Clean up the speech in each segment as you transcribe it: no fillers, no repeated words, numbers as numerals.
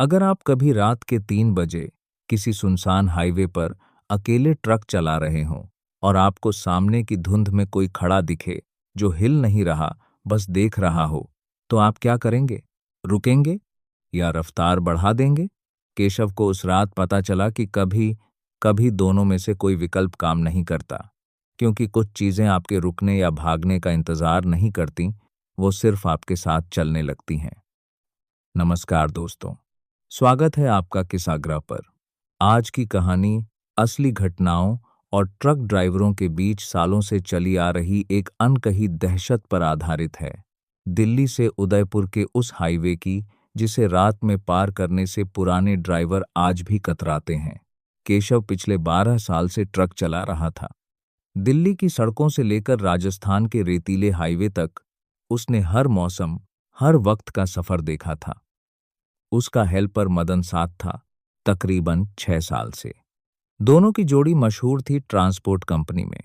अगर आप कभी रात के 3 बजे किसी सुनसान हाईवे पर अकेले ट्रक चला रहे हों और आपको सामने की धुंध में कोई खड़ा दिखे जो हिल नहीं रहा, बस देख रहा हो, तो आप क्या करेंगे? रुकेंगे या रफ्तार बढ़ा देंगे? केशव को उस रात पता चला कि कभी कभी दोनों में से कोई विकल्प काम नहीं करता, क्योंकि कुछ चीजें आपके रुकने या भागने का इंतजार नहीं करती, वो सिर्फ आपके साथ चलने लगती हैं। नमस्कार दोस्तों, स्वागत है आपका किस्साग्रह पर। आज की कहानी असली घटनाओं और ट्रक ड्राइवरों के बीच सालों से चली आ रही एक अनकही दहशत पर आधारित है। दिल्ली से उदयपुर के उस हाईवे की जिसे रात में पार करने से पुराने ड्राइवर आज भी कतराते हैं। केशव पिछले 12 साल से ट्रक चला रहा था। दिल्ली की सड़कों से लेकर राजस्थान के रेतीले हाईवे तक उसने हर मौसम, हर वक्त का सफर देखा था। उसका हेल्पर मदन साथ था, तकरीबन 6 साल से। दोनों की जोड़ी मशहूर थी ट्रांसपोर्ट कंपनी में।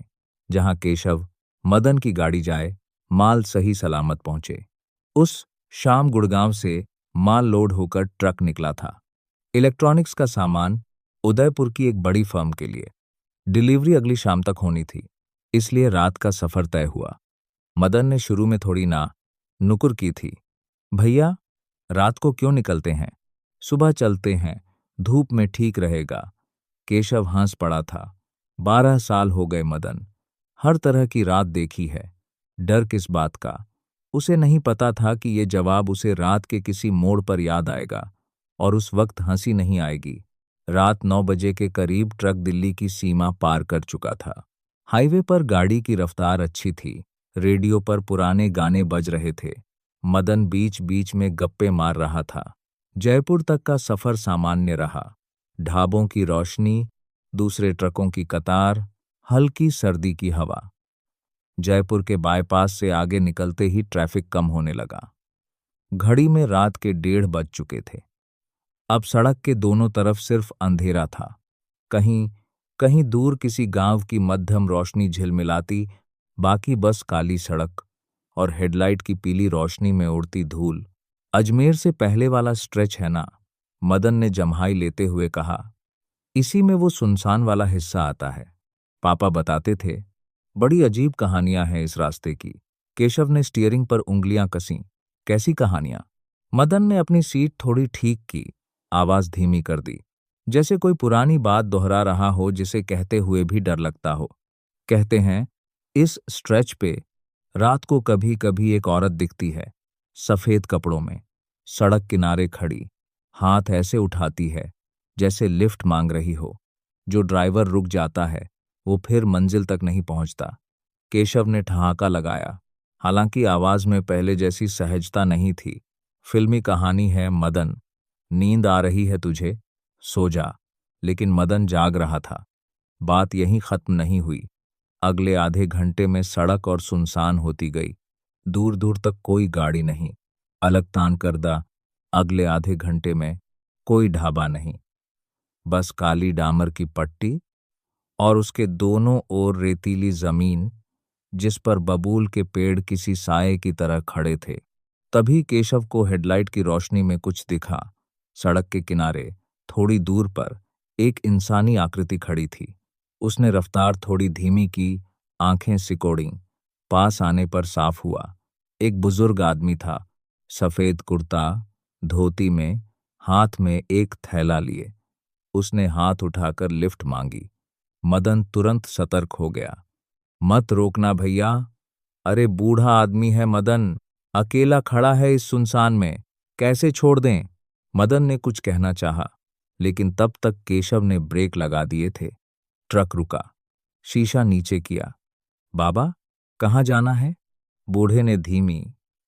जहां केशव मदन की गाड़ी जाए, माल सही सलामत पहुंचे। उस शाम गुड़गांव से माल लोड होकर ट्रक निकला था, इलेक्ट्रॉनिक्स का सामान, उदयपुर की एक बड़ी फर्म के लिए। डिलीवरी अगली शाम तक होनी थी, इसलिए रात का सफर तय हुआ। मदन ने शुरू में थोड़ी नुकुर की थी। भैया, रात को क्यों निकलते हैं? सुबह चलते हैं, धूप में ठीक रहेगा। केशव हंस पड़ा था। 12 साल हो गए मदन, हर तरह की रात देखी है। डर किस बात का? उसे नहीं पता था कि ये जवाब उसे रात के किसी मोड़ पर याद आएगा, और उस वक्त हंसी नहीं आएगी। रात 9 बजे के करीब ट्रक दिल्ली की सीमा पार कर चुका था। हाईवे पर गाड़ी की रफ्तार अच्छी थी। रेडियो पर पुराने गाने बज रहे थे। मदन बीच बीच में गप्पे मार रहा था। जयपुर तक का सफर सामान्य रहा। ढाबों की रोशनी, दूसरे ट्रकों की कतार, हल्की सर्दी की हवा। जयपुर के बाईपास से आगे निकलते ही ट्रैफिक कम होने लगा। घड़ी में रात के 1:30 बज चुके थे। अब सड़क के दोनों तरफ सिर्फ अंधेरा था। कहीं कहीं दूर किसी गांव की मध्यम रोशनी झिलमिलाती, बाकी बस काली सड़क और हेडलाइट की पीली रोशनी में उड़ती धूल। अजमेर से पहले वाला स्ट्रेच है ना? मदन ने जम्हाई लेते हुए कहा। इसी में वो सुनसान वाला हिस्सा आता है। पापा बताते थे। बड़ी अजीब कहानियां हैं इस रास्ते की। केशव ने स्टीयरिंग पर उंगलियां कसीं। कैसी कहानियां? मदन ने अपनी सीट थोड़ी ठीक की, आवाज धीमी कर दी, जैसे कोई पुरानी बात दोहरा रहा हो जिसे कहते हुए भी डर लगता हो। कहते हैं, इस स्ट्रेच पे रात को कभी कभी एक औरत दिखती है, सफेद कपड़ों में, सड़क किनारे खड़ी, हाथ ऐसे उठाती है जैसे लिफ्ट मांग रही हो। जो ड्राइवर रुक जाता है वो फिर मंजिल तक नहीं पहुंचता। केशव ने ठहाका लगाया। हालांकि आवाज में पहले जैसी सहजता नहीं थी। फिल्मी कहानी है मदन, नींद आ रही है तुझे, सो जा। लेकिन मदन जाग रहा था। बात यहीं खत्म नहीं हुई। अगले आधे घंटे में सड़क और सुनसान होती गई। दूर दूर तक कोई गाड़ी नहीं। अलग करदा। अगले आधे घंटे में कोई ढाबा नहीं, बस काली डामर की पट्टी और उसके दोनों ओर रेतीली जमीन जिस पर बबूल के पेड़ किसी साये की तरह खड़े थे। तभी केशव को हेडलाइट की रोशनी में कुछ दिखा। सड़क के किनारे थोड़ी दूर पर एक इंसानी आकृति खड़ी थी। उसने रफ्तार थोड़ी धीमी की, आंखें सिकोड़ीं। पास आने पर साफ हुआ, एक बुजुर्ग आदमी था, सफेद कुर्ता, धोती में, हाथ में एक थैला लिए। उसने हाथ उठाकर लिफ्ट मांगी। मदन तुरंत सतर्क हो गया। मत रोकना भैया। अरे बूढ़ा आदमी है मदन, अकेला खड़ा है इस सुनसान में, कैसे छोड़ दें? मदन ने कुछ कहना चाहा, लेकिन तब तक केशव ने ब्रेक लगा दिए थे। ट्रक रुका, शीशा नीचे किया। बाबा, कहाँ जाना है? बूढ़े ने धीमी,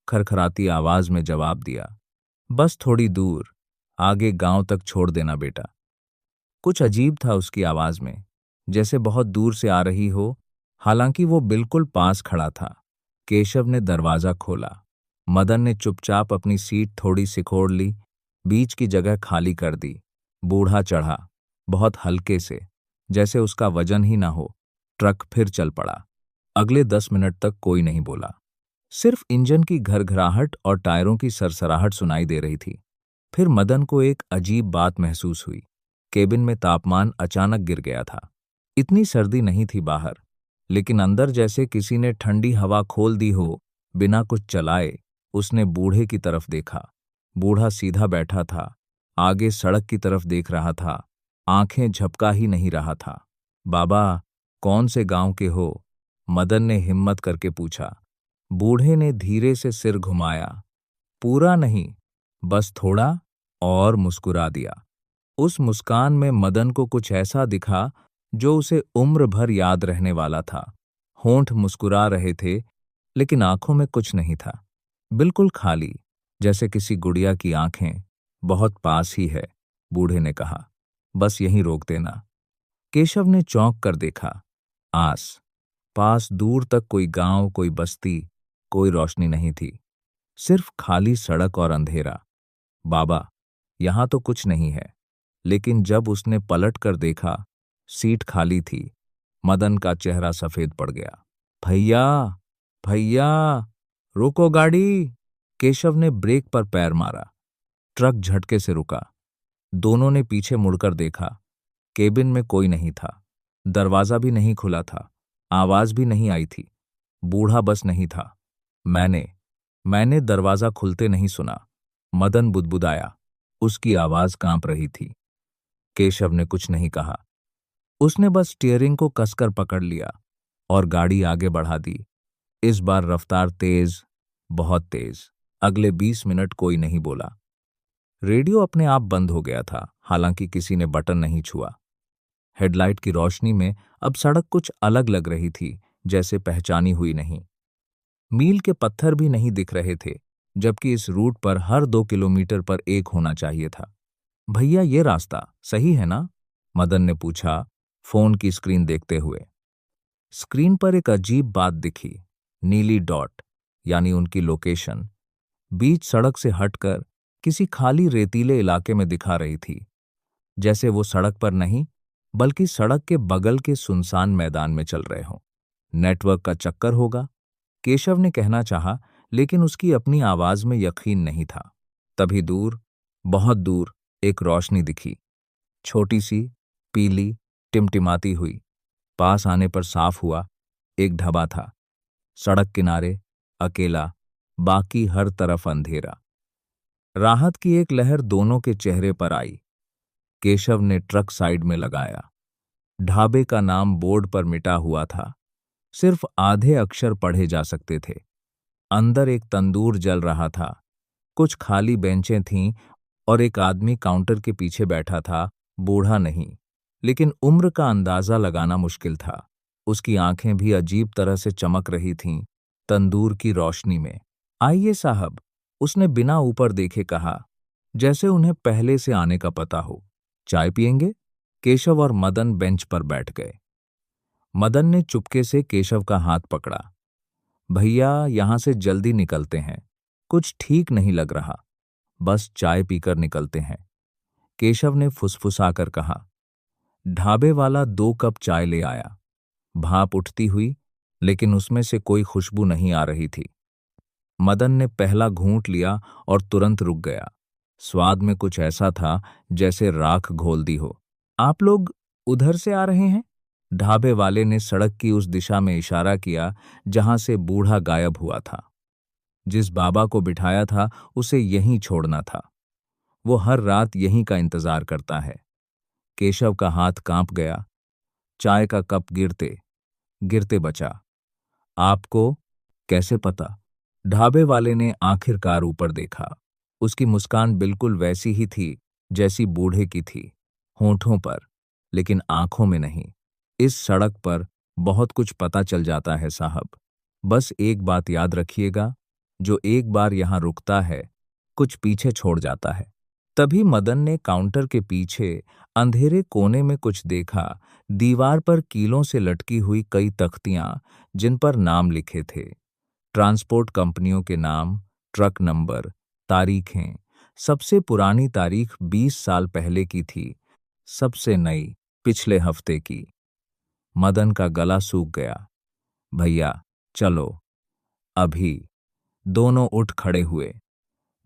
खरखराती आवाज में जवाब दिया। बस थोड़ी दूर, आगे गांव तक छोड़ देना बेटा। कुछ अजीब था उसकी आवाज में, जैसे बहुत दूर से आ रही हो, हालांकि वो बिल्कुल पास खड़ा था। केशव ने दरवाजा खोला। मदन ने चुपचाप अपनी सीट थोड़ी सिकोड़ ली, बीच की जगह खाली कर दी। बूढ़ा चढ़ा, बहुत हल्के से, जैसे उसका वजन ही ना हो। ट्रक फिर चल पड़ा। अगले 10 मिनट तक कोई नहीं बोला। सिर्फ इंजन की घरघराहट और टायरों की सरसराहट सुनाई दे रही थी। फिर मदन को एक अजीब बात महसूस हुई। केबिन में तापमान अचानक गिर गया था। इतनी सर्दी नहीं थी बाहर, लेकिन अंदर जैसे किसी ने ठंडी हवा खोल दी हो। बिना कुछ चलाए उसने बूढ़े की तरफ देखा। बूढ़ा सीधा बैठा था, आगे सड़क की तरफ देख रहा था, आंखें झपका ही नहीं रहा था। बाबा, कौन से गांव के हो? मदन ने हिम्मत करके पूछा। बूढ़े ने धीरे से सिर घुमाया। पूरा नहीं, बस थोड़ा, और मुस्कुरा दिया। उस मुस्कान में मदन को कुछ ऐसा दिखा जो उसे उम्र भर याद रहने वाला था। होंठ मुस्कुरा रहे थे, लेकिन आंखों में कुछ नहीं था। बिल्कुल खाली, जैसे किसी गुड़िया की आंखें। बहुत पास ही है, बूढ़े ने कहा। बस यहीं रोक देना। केशव ने चौंक कर देखा। आस पास दूर तक कोई गांव, कोई बस्ती, कोई रोशनी नहीं थी। सिर्फ खाली सड़क और अंधेरा। बाबा, यहां तो कुछ नहीं है। लेकिन जब उसने पलट कर देखा, सीट खाली थी। मदन का चेहरा सफेद पड़ गया। भैया, भैया, रोको गाड़ी। केशव ने ब्रेक पर पैर मारा। ट्रक झटके से रुका। दोनों ने पीछे मुड़कर देखा। केबिन में कोई नहीं था। दरवाजा भी नहीं खुला था। आवाज भी नहीं आई थी। बूढ़ा बस नहीं था। मैंने दरवाजा खुलते नहीं सुना। मदन बुदबुदाया। उसकी आवाज कांप रही थी। केशव ने कुछ नहीं कहा। उसने बस स्टीयरिंग को कसकर पकड़ लिया और गाड़ी आगे बढ़ा दी। इस बार रफ्तार तेज, बहुत तेज। अगले 20 मिनट कोई नहीं बोला। रेडियो अपने आप बंद हो गया था, हालांकि किसी ने बटन नहीं छुआ। हेडलाइट की रोशनी में अब सड़क कुछ अलग लग रही थी, जैसे पहचानी हुई नहीं। मील के पत्थर भी नहीं दिख रहे थे, जबकि इस रूट पर हर 2 किलोमीटर पर एक होना चाहिए था। भैया, ये रास्ता सही है ना? मदन ने पूछा, फोन की स्क्रीन देखते हुए। स्क्रीन पर एक अजीब बात दिखी। नीली डॉट, यानी उनकी लोकेशन, बीच सड़क से हटकर किसी खाली रेतीले इलाके में दिखा रही थी। जैसे वो सड़क पर नहीं, बल्कि सड़क के बगल के सुनसान मैदान में चल रहे हों। नेटवर्क का चक्कर होगा, केशव ने कहना चाहा, लेकिन उसकी अपनी आवाज में यकीन नहीं था। तभी दूर, बहुत दूर, एक रोशनी दिखी। छोटी सी, पीली, टिमटिमाती हुई। पास आने पर साफ हुआ, एक ढाबा था। सड़क किनारे, अकेला, बाकी हर तरफ अंधेरा। राहत की एक लहर दोनों के चेहरे पर आई। केशव ने ट्रक साइड में लगाया। ढाबे का नाम बोर्ड पर मिटा हुआ था। सिर्फ आधे अक्षर पढ़े जा सकते थे। अंदर एक तंदूर जल रहा था। कुछ खाली बेंचें थीं और एक आदमी काउंटर के पीछे बैठा था। बूढ़ा नहीं, लेकिन उम्र का अंदाजा लगाना मुश्किल था। उसकी आंखें भी अजीब तरह से चमक रही थीं तंदूर की रोशनी में। आइए साहब, उसने बिना ऊपर देखे कहा, जैसे उन्हें पहले से आने का पता हो। चाय पिएंगे? केशव और मदन बेंच पर बैठ गए। मदन ने चुपके से केशव का हाथ पकड़ा। भैया, यहां से जल्दी निकलते हैं। कुछ ठीक नहीं लग रहा। बस चाय पीकर निकलते हैं, केशव ने फुसफुसाकर कहा। ढाबे वाला 2 कप चाय ले आया। भाप उठती हुई, लेकिन उसमें से कोई खुशबू नहीं आ रही थी। मदन ने पहला घूंट लिया और तुरंत रुक गया। स्वाद में कुछ ऐसा था जैसे राख घोल दी हो। आप लोग उधर से आ रहे हैं? ढाबे वाले ने सड़क की उस दिशा में इशारा किया जहां से बूढ़ा गायब हुआ था। जिस बाबा को बिठाया था, उसे यहीं छोड़ना था। वो हर रात यहीं का इंतजार करता है। केशव का हाथ कांप गया। चाय का कप गिरते गिरते बचा। आपको कैसे पता? ढाबे वाले ने आखिरकार ऊपर देखा। उसकी मुस्कान बिल्कुल वैसी ही थी जैसी बूढ़े की थी, होंठों पर, लेकिन आंखों में नहीं। इस सड़क पर बहुत कुछ पता चल जाता है साहब। बस एक बात याद रखिएगा, जो एक बार यहां रुकता है, कुछ पीछे छोड़ जाता है। तभी मदन ने काउंटर के पीछे अंधेरे कोने में कुछ देखा। दीवार पर कीलों से लटकी हुई कई तख्तियां, जिन पर नाम लिखे थे। ट्रांसपोर्ट कंपनियों के नाम, ट्रक नंबर, तारीखें। सबसे पुरानी तारीख 20 साल पहले की थी, सबसे नई पिछले हफ्ते की। मदन का गला सूख गया। भैया, चलो अभी। दोनों उठ खड़े हुए।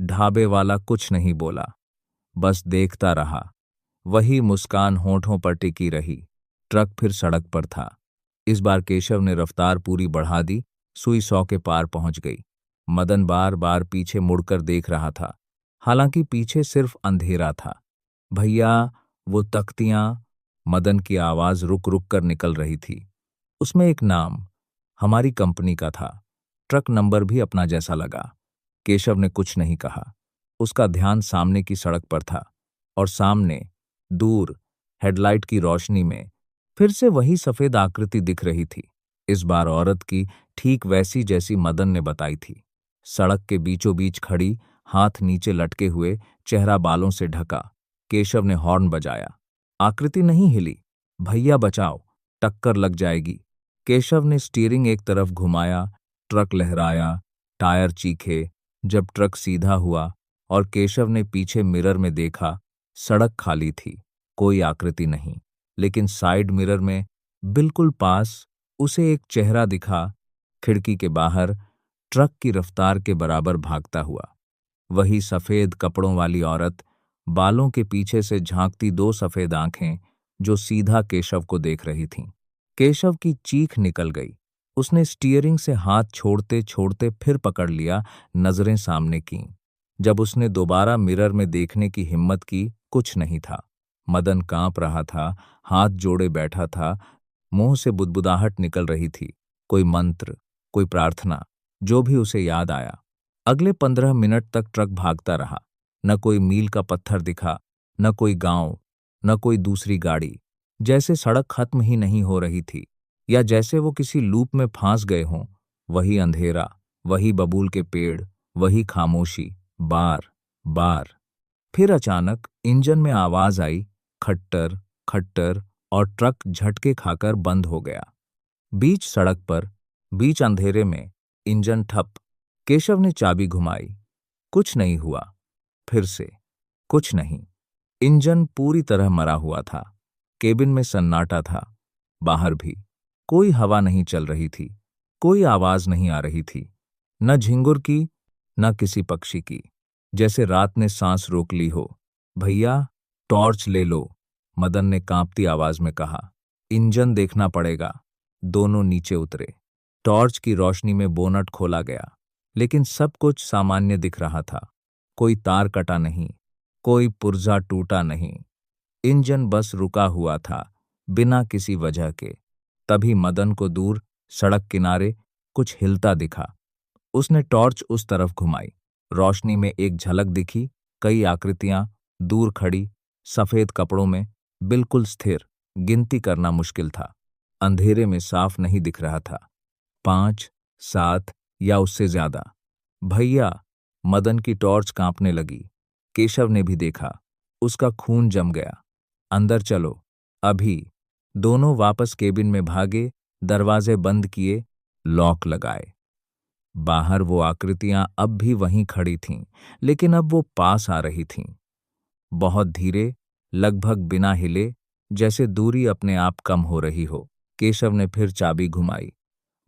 ढाबे वाला कुछ नहीं बोला। बस देखता रहा। वही मुस्कान होठों पर टिकी रही। ट्रक फिर सड़क पर था। इस बार केशव ने रफ्तार पूरी बढ़ा दी। सुई 100 के पार पहुंच गई। मदन बार बार पीछे मुड़कर देख रहा था। हालांकि पीछे सिर्फ अंधेरा था। भैया, वो तख्तियां। मदन की आवाज रुक रुक कर निकल रही थी। उसमें एक नाम हमारी कंपनी का था। ट्रक नंबर भी अपना जैसा लगा। केशव ने कुछ नहीं कहा। उसका ध्यान सामने की सड़क पर था और सामने दूर हेडलाइट की रोशनी में फिर से वही सफेद आकृति दिख रही थी। इस बार औरत की, ठीक वैसी जैसी मदन ने बताई थी। सड़क के बीचों बीच खड़ी, हाथ नीचे लटके हुए, चेहरा बालों से ढका। केशव ने हॉर्न बजाया। आकृति नहीं हिली। भैया बचाओ, टक्कर लग जाएगी। केशव ने स्टीयरिंग एक तरफ घुमाया। ट्रक लहराया, टायर चीखे। जब ट्रक सीधा हुआ और केशव ने पीछे मिरर में देखा, सड़क खाली थी, कोई आकृति नहीं। लेकिन साइड मिरर में बिल्कुल पास उसे एक चेहरा दिखा, खिड़की के बाहर, ट्रक की रफ्तार के बराबर भागता हुआ। वही सफेद कपड़ों वाली औरत, बालों के पीछे से झांकती 2 सफेद आंखें जो सीधा केशव को देख रही थीं। केशव की चीख निकल गई। उसने स्टीयरिंग से हाथ छोड़ते छोड़ते फिर पकड़ लिया, नजरें सामने कीं। जब उसने दोबारा मिरर में देखने की हिम्मत की, कुछ नहीं था। मदन कांप रहा था, हाथ जोड़े बैठा था, मुंह से बुदबुदाहट निकल रही थी। कोई मंत्र, कोई प्रार्थना, जो भी उसे याद आया। अगले 15 मिनट तक ट्रक भागता रहा। न कोई मील का पत्थर दिखा, न कोई गांव, न कोई दूसरी गाड़ी। जैसे सड़क खत्म ही नहीं हो रही थी, या जैसे वो किसी लूप में फांस गए हों। वही अंधेरा, वही बबूल के पेड़, वही खामोशी, बार बार। फिर अचानक इंजन में आवाज आई, खट्टर खट्टर, और ट्रक झटके खाकर बंद हो गया। बीच सड़क पर, बीच अंधेरे में, इंजन ठप। केशव ने चाबी घुमाई। कुछ नहीं हुआ। फिर से कुछ नहीं। इंजन पूरी तरह मरा हुआ था। केबिन में सन्नाटा था। बाहर भी कोई हवा नहीं चल रही थी, कोई आवाज नहीं आ रही थी, न झिंगुर की, न किसी पक्षी की। जैसे रात ने सांस रोक ली हो। भैया, टॉर्च ले लो, मदन ने कांपती आवाज में कहा। इंजन देखना पड़ेगा। दोनों नीचे उतरे। टॉर्च की रोशनी में बोनट खोला गया, लेकिन सब कुछ सामान्य दिख रहा था। कोई तार कटा नहीं, कोई पुर्जा टूटा नहीं। इंजन बस रुका हुआ था, बिना किसी वजह के। तभी मदन को दूर सड़क किनारे कुछ हिलता दिखा। उसने टॉर्च उस तरफ घुमाई। रोशनी में एक झलक दिखी, कई आकृतियां दूर खड़ी, सफेद कपड़ों में, बिल्कुल स्थिर। गिनती करना मुश्किल था। अंधेरे में साफ नहीं दिख रहा था। 5, 7 या उससे ज्यादा। भैया, मदन की टॉर्च कांपने लगी। केशव ने भी देखा। उसका खून जम गया। अंदर चलो, अभी। दोनों वापस केबिन में भागे, दरवाजे बंद किए, लॉक लगाए। बाहर वो आकृतियां अब भी वहीं खड़ी थीं, लेकिन अब वो पास आ रही थीं। बहुत धीरे, लगभग बिना हिले, जैसे दूरी अपने आप कम हो रही हो। केशव ने फिर चाबी घुमाई।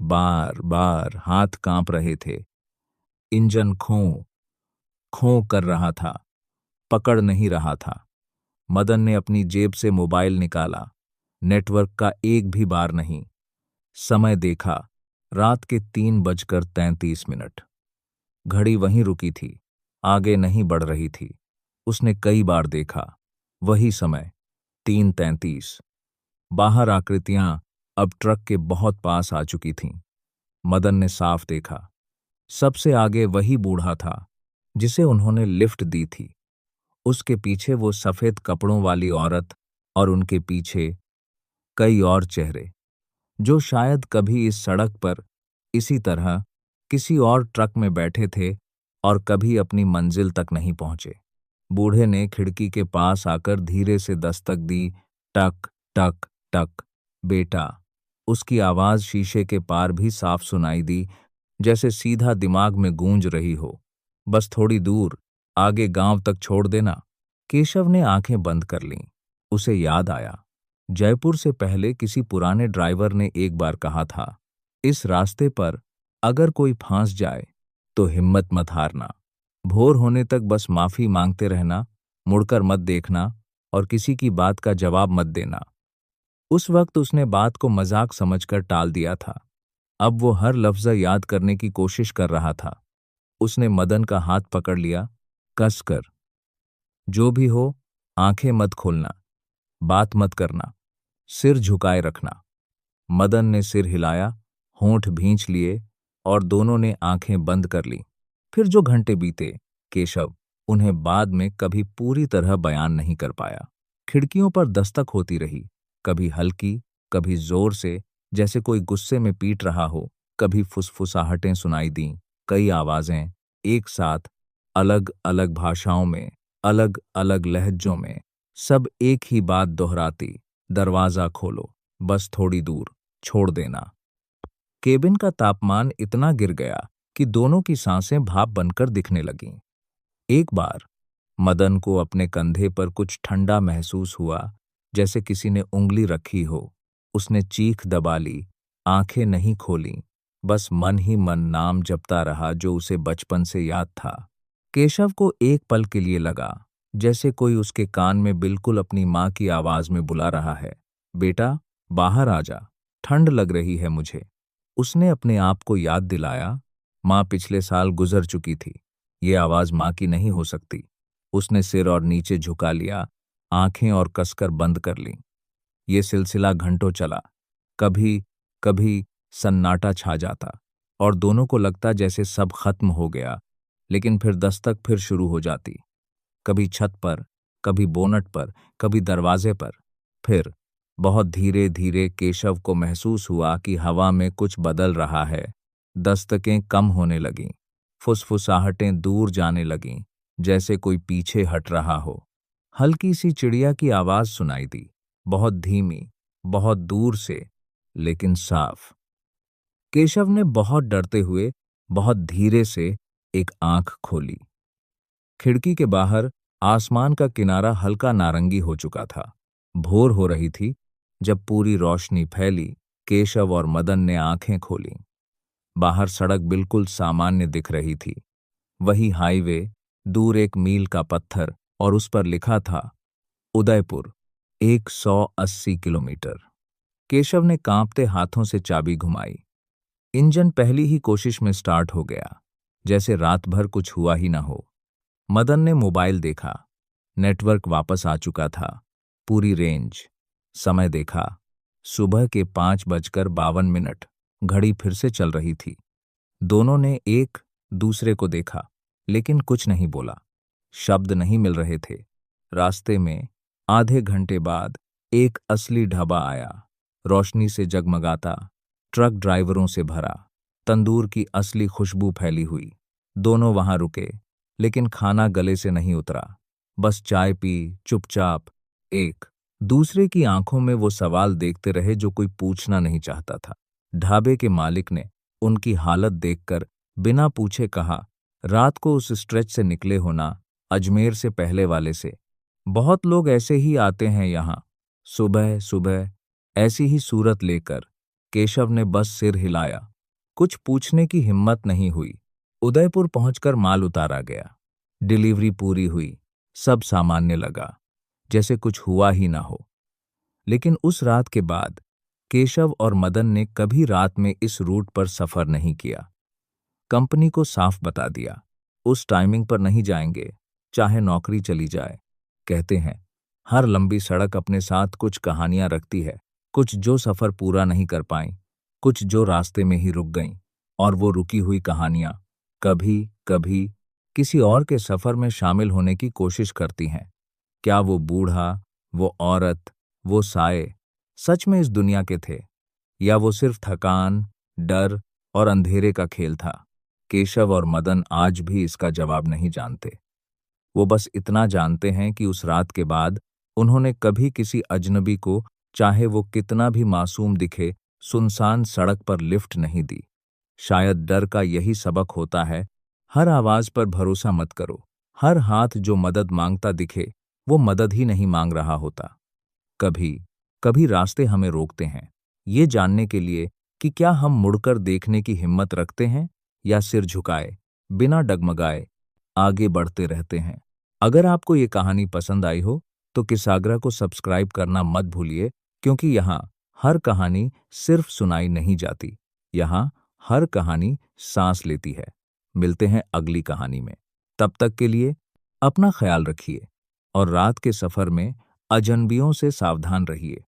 बार बार हाथ कांप रहे थे। इंजन खों खों कर रहा था, पकड़ नहीं रहा था। मदन ने अपनी जेब से मोबाइल निकाला। नेटवर्क का एक भी बार नहीं। समय देखा, रात के 3:33। घड़ी वहीं रुकी थी, आगे नहीं बढ़ रही थी। उसने कई बार देखा, वही समय, 3:33। बाहर आकृतियां अब ट्रक के बहुत पास आ चुकी थीं। मदन ने साफ देखा। सबसे आगे वही बूढ़ा था जिसे उन्होंने लिफ्ट दी थी। उसके पीछे वो सफेद कपड़ों वाली औरत, और उनके पीछे कई और चेहरे, जो शायद कभी इस सड़क पर इसी तरह किसी और ट्रक में बैठे थे और कभी अपनी मंजिल तक नहीं पहुंचे। बूढ़े ने खिड़की के पास आकर धीरे से दस्तक दी। टक टक टक। बेटा। उसकी आवाज शीशे के पार भी साफ सुनाई दी, जैसे सीधा दिमाग में गूंज रही हो। बस थोड़ी दूर, आगे गांव तक छोड़ देना। केशव ने आंखें बंद कर लीं। उसे याद आया, जयपुर से पहले किसी पुराने ड्राइवर ने एक बार कहा था, इस रास्ते पर अगर कोई फांस जाए तो हिम्मत मत हारना। भोर होने तक बस माफी मांगते रहना, मुड़कर मत देखना और किसी की बात का जवाब मत देना। उस वक्त उसने बात को मजाक समझकर टाल दिया था। अब वो हर लफ्ज़ याद करने की कोशिश कर रहा था। उसने मदन का हाथ पकड़ लिया, कसकर। जो भी हो, आंखें मत खोलना, बात मत करना, सिर झुकाए रखना। मदन ने सिर हिलाया, होंठ भींच लिए और दोनों ने आंखें बंद कर ली। फिर जो घंटे बीते, केशव उन्हें बाद में कभी पूरी तरह बयान नहीं कर पाया। खिड़कियों पर दस्तक होती रही, कभी हल्की, कभी जोर से, जैसे कोई गुस्से में पीट रहा हो। कभी फुसफुसाहटें सुनाई दीं, कई आवाजें एक साथ, अलग अलग भाषाओं में, अलग अलग लहज्जों में, सब एक ही बात दोहराती, दरवाजा खोलो, बस थोड़ी दूर, छोड़ देना। केबिन का तापमान इतना गिर गया कि दोनों की सांसें भाप बनकर दिखने लगीं। एक बार मदन को अपने कंधे पर कुछ ठंडा महसूस हुआ, जैसे किसी ने उंगली रखी हो। उसने चीख दबा ली, आंखें नहीं खोलीं, बस मन ही मन नाम जपता रहा जो उसे बचपन से याद था। केशव को एक पल के लिए लगा जैसे कोई उसके कान में बिल्कुल अपनी माँ की आवाज में बुला रहा है, बेटा बाहर आ जा, ठंड लग रही है मुझे। उसने अपने आप को याद दिलाया, माँ पिछले साल गुजर चुकी थी, ये आवाज माँ की नहीं हो सकती। उसने सिर और नीचे झुका लिया, आंखें और कसकर बंद कर लीं। ये सिलसिला घंटों चला। कभी कभी सन्नाटा छा जाता और दोनों को लगता जैसे सब खत्म हो गया, लेकिन फिर दस्तक फिर शुरू हो जाती। कभी छत पर, कभी बोनट पर, कभी दरवाजे पर। फिर बहुत धीरे धीरे केशव को महसूस हुआ कि हवा में कुछ बदल रहा है। दस्तकें कम होने लगीं, फुसफुसाहटें दूर जाने लगीं, जैसे कोई पीछे हट रहा हो। हल्की सी चिड़िया की आवाज सुनाई दी, बहुत धीमी, बहुत दूर से, लेकिन साफ। केशव ने बहुत डरते हुए, बहुत धीरे से एक आंख खोली। खिड़की के बाहर आसमान का किनारा हल्का नारंगी हो चुका था। भोर हो रही थी जब पूरी रोशनी फैली। केशव और मदन ने आंखें खोलीं। बाहर सड़क बिल्कुल सामान्य दिख रही थी। वही हाईवे, दूर एक मील का पत्थर और उस पर लिखा था उदयपुर, 180 किलोमीटर। केशव ने कांपते हाथों से चाबी घुमाई। इंजन पहली ही कोशिश में स्टार्ट हो गया, जैसे रात भर कुछ हुआ ही न हो। मदन ने मोबाइल देखा, नेटवर्क वापस आ चुका था, पूरी रेंज। समय देखा, सुबह के 5:52। घड़ी फिर से चल रही थी। दोनों ने एक दूसरे को देखा, लेकिन कुछ नहीं बोला। शब्द नहीं मिल रहे थे। रास्ते में आधे घंटे बाद एक असली ढाबा आया, रोशनी से जगमगाता, ट्रक ड्राइवरों से भरा, तंदूर की असली खुशबू फैली हुई। दोनों वहां रुके, लेकिन खाना गले से नहीं उतरा। बस चाय पी, चुपचाप, एक दूसरे की आंखों में वो सवाल देखते रहे जो कोई पूछना नहीं चाहता था। ढाबे के मालिक ने उनकी हालत देखकर बिना पूछे कहा, रात को उस स्ट्रेच से निकले हो ना, अजमेर से पहले वाले से। बहुत लोग ऐसे ही आते हैं यहाँ, सुबह सुबह, ऐसी ही सूरत लेकर। केशव ने बस सिर हिलाया, कुछ पूछने की हिम्मत नहीं हुई। उदयपुर पहुंचकर माल उतारा गया, डिलीवरी पूरी हुई, सब सामान्य लगा, जैसे कुछ हुआ ही ना हो। लेकिन उस रात के बाद केशव और मदन ने कभी रात में इस रूट पर सफर नहीं किया। कंपनी को साफ बता दिया, उस टाइमिंग पर नहीं जाएंगे, चाहे नौकरी चली जाए। कहते हैं, हर लंबी सड़क अपने साथ कुछ कहानियां रखती है, कुछ जो सफर पूरा नहीं कर पाईं, कुछ जो रास्ते में ही रुक गईं। और वो रुकी हुई कहानियां कभी कभी किसी और के सफर में शामिल होने की कोशिश करती हैं। क्या वो बूढ़ा, वो औरत, वो साए सच में इस दुनिया के थे, या वो सिर्फ थकान, डर और अंधेरे का खेल था? केशव और मदन आज भी इसका जवाब नहीं जानते। वो बस इतना जानते हैं कि उस रात के बाद उन्होंने कभी किसी अजनबी को, चाहे वो कितना भी मासूम दिखे, सुनसान सड़क पर लिफ्ट नहीं दी। शायद डर का यही सबक होता है, हर आवाज पर भरोसा मत करो। हर हाथ जो मदद मांगता दिखे, वो मदद ही नहीं मांग रहा होता। कभी कभी रास्ते हमें रोकते हैं, ये जानने के लिए कि क्या हम मुड़कर देखने की हिम्मत रखते हैं, या सिर झुकाए, बिना डगमगाए आगे बढ़ते रहते हैं। अगर आपको ये कहानी पसंद आई हो तो किस्साग्रह को सब्सक्राइब करना मत भूलिए, क्योंकि यहाँ हर कहानी सिर्फ सुनाई नहीं जाती, यहाँ हर कहानी सांस लेती है। मिलते हैं अगली कहानी में। तब तक के लिए अपना ख्याल रखिए और रात के सफर में अजनबियों से सावधान रहिए।